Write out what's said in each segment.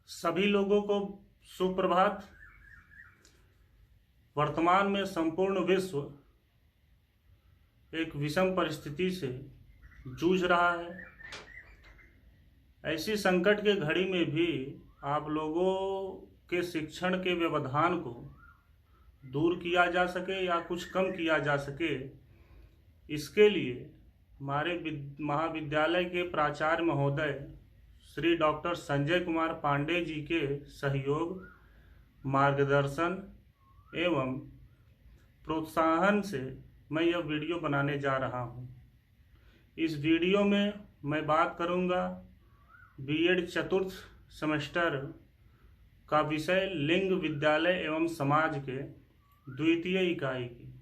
सभी लोगों को सुप्रभात। वर्तमान में संपूर्ण विश्व एक विषम परिस्थिति से जूझ रहा है। ऐसी संकट के घड़ी में भी आप लोगों के शिक्षण के व्यवधान को दूर किया जा सके या कुछ कम किया जा सके, इसके लिए हमारे महाविद्यालय के प्राचार्य महोदय श्री डॉक्टर संजय कुमार पांडे जी के सहयोग, मार्गदर्शन एवं प्रोत्साहन से मैं यह वीडियो बनाने जा रहा हूं। इस वीडियो में मैं बात करूंगा बीएड चतुर्थ सेमेस्टर का विषय लिंग, विद्यालय एवं समाज के द्वितीय इकाई की।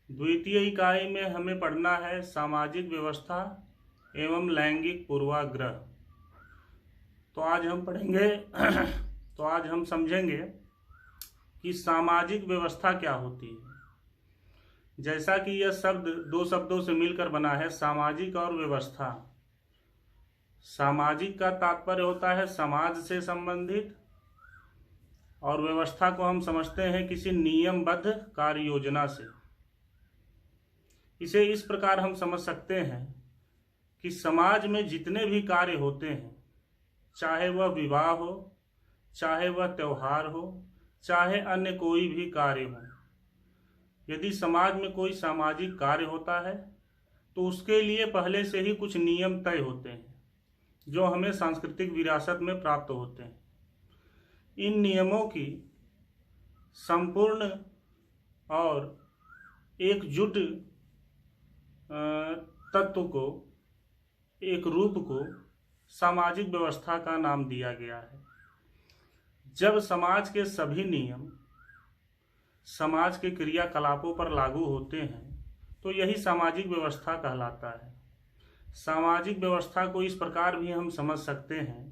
द्वितीय इकाई में हमें पढ़ना है सामाजिक व्यवस्था एवं लैंगिक पूर्वाग्रह। तो आज हम समझेंगे कि सामाजिक व्यवस्था क्या होती है। जैसा कि यह शब्द दो शब्दों से मिलकर बना है, सामाजिक और व्यवस्था। सामाजिक का तात्पर्य होता है समाज से संबंधित, और व्यवस्था को हम समझते हैं किसी नियमबद्ध कार्य योजना से। इसे इस प्रकार हम समझ सकते हैं कि समाज में जितने भी कार्य होते हैं, चाहे वह विवाह हो, चाहे वह त्यौहार हो, चाहे अन्य कोई भी कार्य हो, यदि समाज में कोई सामाजिक कार्य होता है तो उसके लिए पहले से ही कुछ नियम तय होते हैं जो हमें सांस्कृतिक विरासत में प्राप्त होते हैं। इन नियमों की संपूर्ण और एकजुट तत्व को, एक रूप को सामाजिक व्यवस्था का नाम दिया गया है। जब समाज के सभी नियम समाज के क्रियाकलापों पर लागू होते हैं तो यही सामाजिक व्यवस्था कहलाता है। सामाजिक व्यवस्था को इस प्रकार भी हम समझ सकते हैं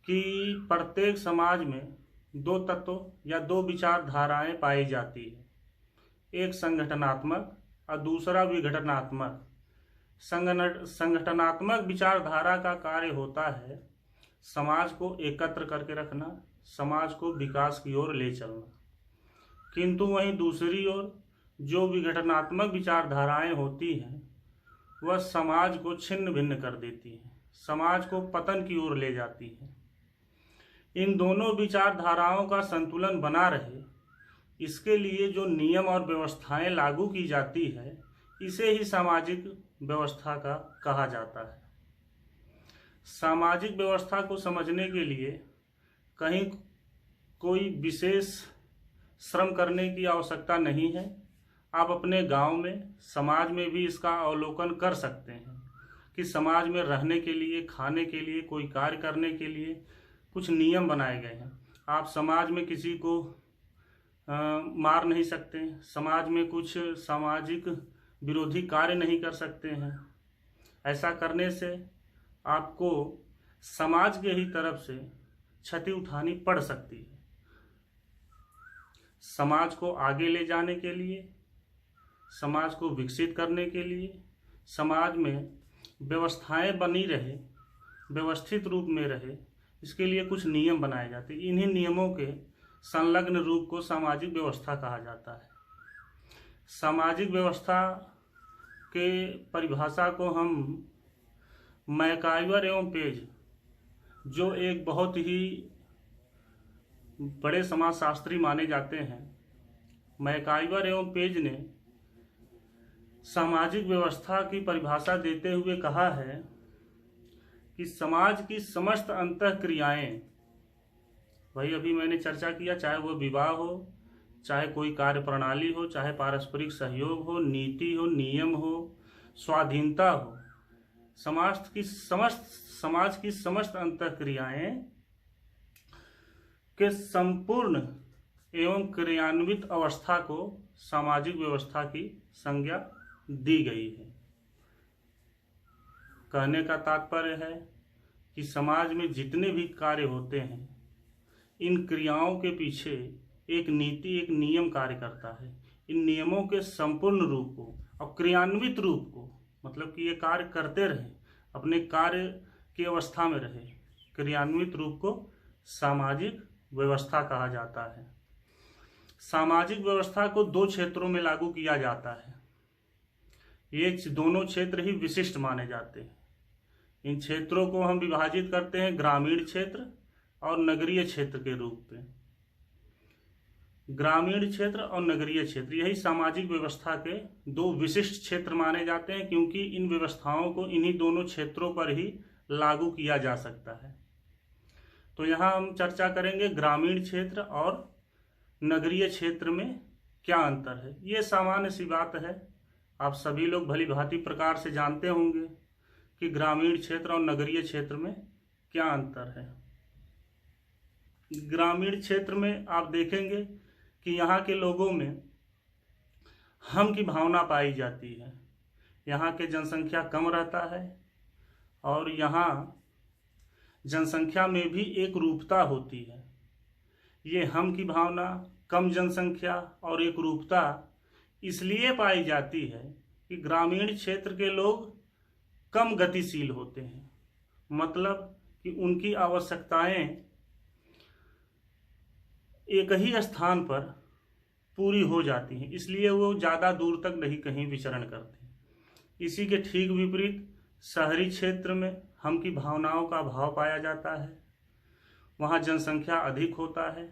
कि प्रत्येक समाज में दो तत्व या दो विचारधाराएं पाई जाती है, एक संगठनात्मक और दूसरा विघटनात्मक। संगठनात्मक विचारधारा का कार्य होता है समाज को एकत्र करके रखना, समाज को विकास की ओर ले चलना। किंतु वहीं दूसरी ओर जो विघटनात्मक विचारधाराएं होती हैं वह समाज को छिन्न भिन्न कर देती हैं, समाज को पतन की ओर ले जाती हैं। इन दोनों विचारधाराओं का संतुलन बना रहे, इसके लिए जो नियम और व्यवस्थाएं लागू की जाती है, इसे ही सामाजिक व्यवस्था का कहा जाता है। सामाजिक व्यवस्था को समझने के लिए कहीं कोई विशेष श्रम करने की आवश्यकता नहीं है। आप अपने गांव में, समाज में भी इसका अवलोकन कर सकते हैं कि समाज में रहने के लिए, खाने के लिए, कोई कार्य करने के लिए कुछ नियम बनाए गए हैं। आप समाज में किसी को मार नहीं सकते, समाज में कुछ सामाजिक विरोधी कार्य नहीं कर सकते हैं। ऐसा करने से आपको समाज के ही तरफ से क्षति उठानी पड़ सकती है। समाज को आगे ले जाने के लिए, समाज को विकसित करने के लिए, समाज में व्यवस्थाएं बनी रहे, व्यवस्थित रूप में रहे, इसके लिए कुछ नियम बनाए जाते हैं। इन्हीं नियमों के संलग्न रूप को सामाजिक व्यवस्था कहा जाता है। सामाजिक व्यवस्था के परिभाषा को हम मैकाइवर एवं पेज, जो एक बहुत ही बड़े समाजशास्त्री माने जाते हैं, मैकाइवर एवं पेज ने सामाजिक व्यवस्था की परिभाषा देते हुए कहा है कि समाज की समस्त अंतःक्रियाएं, वही अभी मैंने चर्चा किया, चाहे वह विवाह हो, चाहे कोई कार्य प्रणाली हो, चाहे पारस्परिक सहयोग हो, नीति हो, नियम हो, स्वाधीनता हो, समाज की समस्त अंतःक्रियाएं के संपूर्ण एवं क्रियान्वित अवस्था को सामाजिक व्यवस्था की संज्ञा दी गई है। कहने का तात्पर्य है कि समाज में जितने भी कार्य होते हैं, इन क्रियाओं के पीछे एक नीति, एक नियम कार्य करता है। इन नियमों के संपूर्ण रूप को और क्रियान्वित रूप को, मतलब कि ये कार्य करते रहे, अपने कार्य की अवस्था में रहे, क्रियान्वित रूप को सामाजिक व्यवस्था कहा जाता है। सामाजिक व्यवस्था को दो क्षेत्रों में लागू किया जाता है। ये दोनों क्षेत्र ही विशिष्ट माने जाते हैं। इन क्षेत्रों को हम विभाजित करते हैं ग्रामीण क्षेत्र और नगरीय क्षेत्र के रूप में। ग्रामीण क्षेत्र और नगरीय क्षेत्र यही सामाजिक व्यवस्था के दो विशिष्ट क्षेत्र माने जाते हैं, क्योंकि इन व्यवस्थाओं को इन्हीं दोनों क्षेत्रों पर ही लागू किया जा सकता है। तो यहाँ हम चर्चा करेंगे ग्रामीण क्षेत्र और नगरीय क्षेत्र में क्या अंतर है। ये सामान्य सी बात है, आप सभी लोग भली भांति प्रकार से जानते होंगे कि ग्रामीण क्षेत्र और नगरीय क्षेत्र में क्या अंतर है। ग्रामीण क्षेत्र में आप देखेंगे कि यहाँ के लोगों में हम की भावना पाई जाती है। यहाँ के जनसंख्या कम रहता है और यहाँ जनसंख्या में भी एक रूपता होती है। ये हम की भावना, कम जनसंख्या और एक रूपता इसलिए पाई जाती है कि ग्रामीण क्षेत्र के लोग कम गतिशील होते हैं, मतलब कि उनकी आवश्यकताएं एक ही स्थान पर पूरी हो जाती हैं, इसलिए वो ज़्यादा दूर तक नहीं कहीं विचरण करते। इसी के ठीक विपरीत शहरी क्षेत्र में हम की भावनाओं का अभाव पाया जाता है। वहाँ जनसंख्या अधिक होता है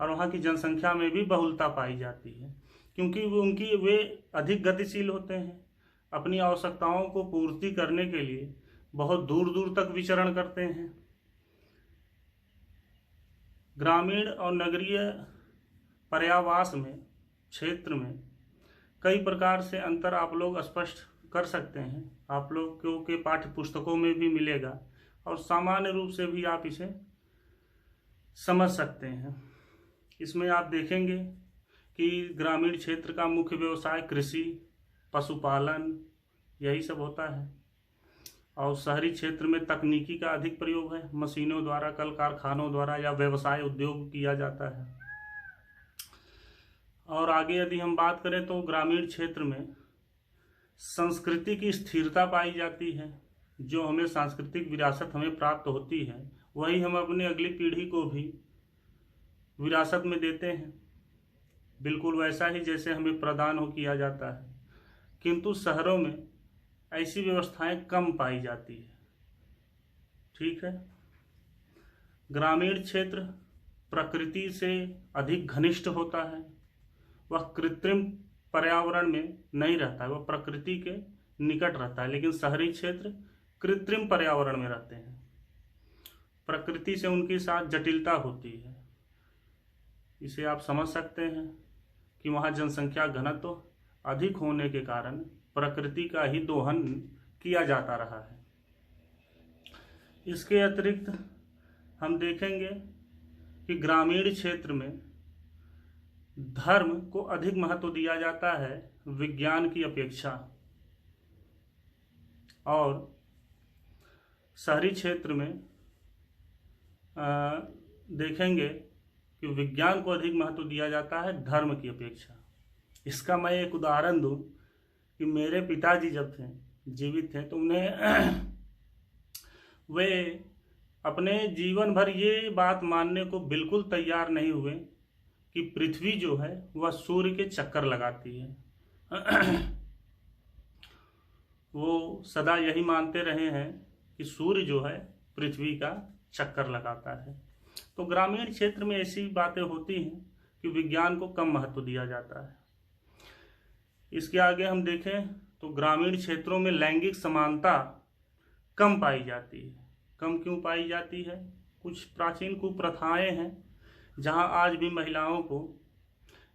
और वहाँ की जनसंख्या में भी बहुलता पाई जाती है, क्योंकि वे अधिक गतिशील होते हैं। अपनी आवश्यकताओं को पूर्ति करने के लिए बहुत दूर दूर तक विचरण करते हैं। ग्रामीण और नगरीय पर्यावास में क्षेत्र में कई प्रकार से अंतर आप लोग स्पष्ट कर सकते हैं। आप लोगों के पाठ्य पुस्तकों में भी मिलेगा और सामान्य रूप से भी आप इसे समझ सकते हैं। इसमें आप देखेंगे कि ग्रामीण क्षेत्र का मुख्य व्यवसाय कृषि, पशुपालन यही सब होता है और शहरी क्षेत्र में तकनीकी का अधिक प्रयोग है। मशीनों द्वारा, कल कारखानों द्वारा या व्यवसाय उद्योग किया जाता है। और आगे यदि हम बात करें तो ग्रामीण क्षेत्र में संस्कृति की स्थिरता पाई जाती है। जो हमें सांस्कृतिक विरासत हमें प्राप्त होती है वही हम अपनी अगली पीढ़ी को भी विरासत में देते हैं, बिल्कुल वैसा ही जैसे हमें प्रदान हो किया जाता है। किंतु शहरों में ऐसी व्यवस्थाएं कम पाई जाती है। ठीक है। ग्रामीण क्षेत्र प्रकृति से अधिक घनिष्ठ होता है। वह कृत्रिम पर्यावरण में नहीं रहता है, वह प्रकृति के निकट रहता है। लेकिन शहरी क्षेत्र कृत्रिम पर्यावरण में रहते हैं। प्रकृति से उनके साथ जटिलता होती है। इसे आप समझ सकते हैं कि वहाँ जनसंख्या घनत्व अधिक होने के कारण प्रकृति का ही दोहन किया जाता रहा है। इसके अतिरिक्त हम देखेंगे कि ग्रामीण क्षेत्र में धर्म को अधिक महत्व दिया जाता है विज्ञान की अपेक्षा, और शहरी क्षेत्र में देखेंगे कि विज्ञान को अधिक महत्व दिया जाता है धर्म की अपेक्षा। इसका मैं एक उदाहरण दूं कि मेरे पिताजी जब थे, जीवित थे, तो उन्हें वे अपने जीवन भर ये बात मानने को बिल्कुल तैयार नहीं हुए कि पृथ्वी जो है वह सूर्य के चक्कर लगाती है। वो सदा यही मानते रहे हैं कि सूर्य जो है पृथ्वी का चक्कर लगाता है। तो ग्रामीण क्षेत्र में ऐसी बातें होती हैं कि विज्ञान को कम महत्व दिया जाता है। इसके आगे हम देखें तो ग्रामीण क्षेत्रों में लैंगिक समानता कम पाई जाती है। कम क्यों पाई जाती है? कुछ प्राचीन कुप्रथाएं हैं जहां आज भी महिलाओं को,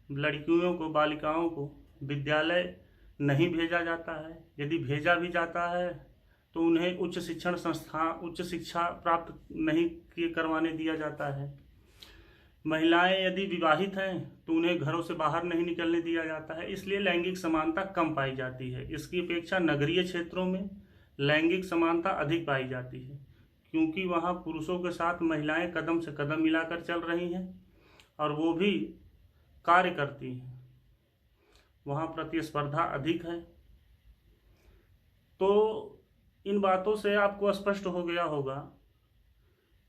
लड़कियों को, बालिकाओं को विद्यालय नहीं भेजा जाता है। यदि भेजा भी जाता है तो उन्हें उच्च शिक्षा प्राप्त नहीं करवाने दिया जाता है। महिलाएं यदि विवाहित हैं तो उन्हें घरों से बाहर नहीं निकलने दिया जाता है। इसलिए लैंगिक समानता कम पाई जाती है। इसकी अपेक्षा नगरीय क्षेत्रों में लैंगिक समानता अधिक पाई जाती है, क्योंकि वहाँ पुरुषों के साथ महिलाएं कदम से कदम मिलाकर चल रही हैं और वो भी कार्य करती हैं। वहाँ प्रतिस्पर्धा अधिक है। तो इन बातों से आपको स्पष्ट हो गया होगा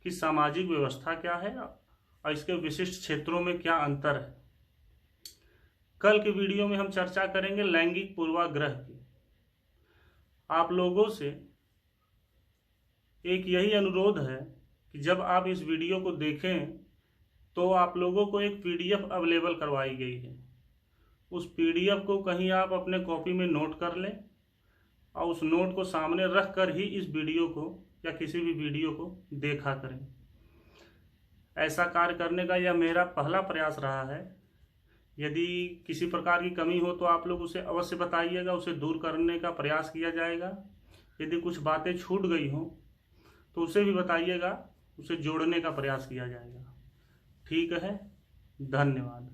कि सामाजिक व्यवस्था क्या है और इसके विशिष्ट क्षेत्रों में क्या अंतर है। कल के वीडियो में हम चर्चा करेंगे लैंगिक पूर्वाग्रह की। आप लोगों से एक यही अनुरोध है कि जब आप इस वीडियो को देखें तो आप लोगों को एक पीडीएफ अवेलेबल करवाई गई है। उस पीडीएफ को कहीं आप अपने कॉपी में नोट कर लें और उस नोट को सामने रख कर ही इस वीडियो को या किसी भी वीडियो को देखा करें। ऐसा कार्य करने का यह मेरा पहला प्रयास रहा है। यदि किसी प्रकार की कमी हो तो आप लोग उसे अवश्य बताइएगा, उसे दूर करने का प्रयास किया जाएगा। यदि कुछ बातें छूट गई हों तो उसे भी बताइएगा, उसे जोड़ने का प्रयास किया जाएगा। ठीक है, धन्यवाद।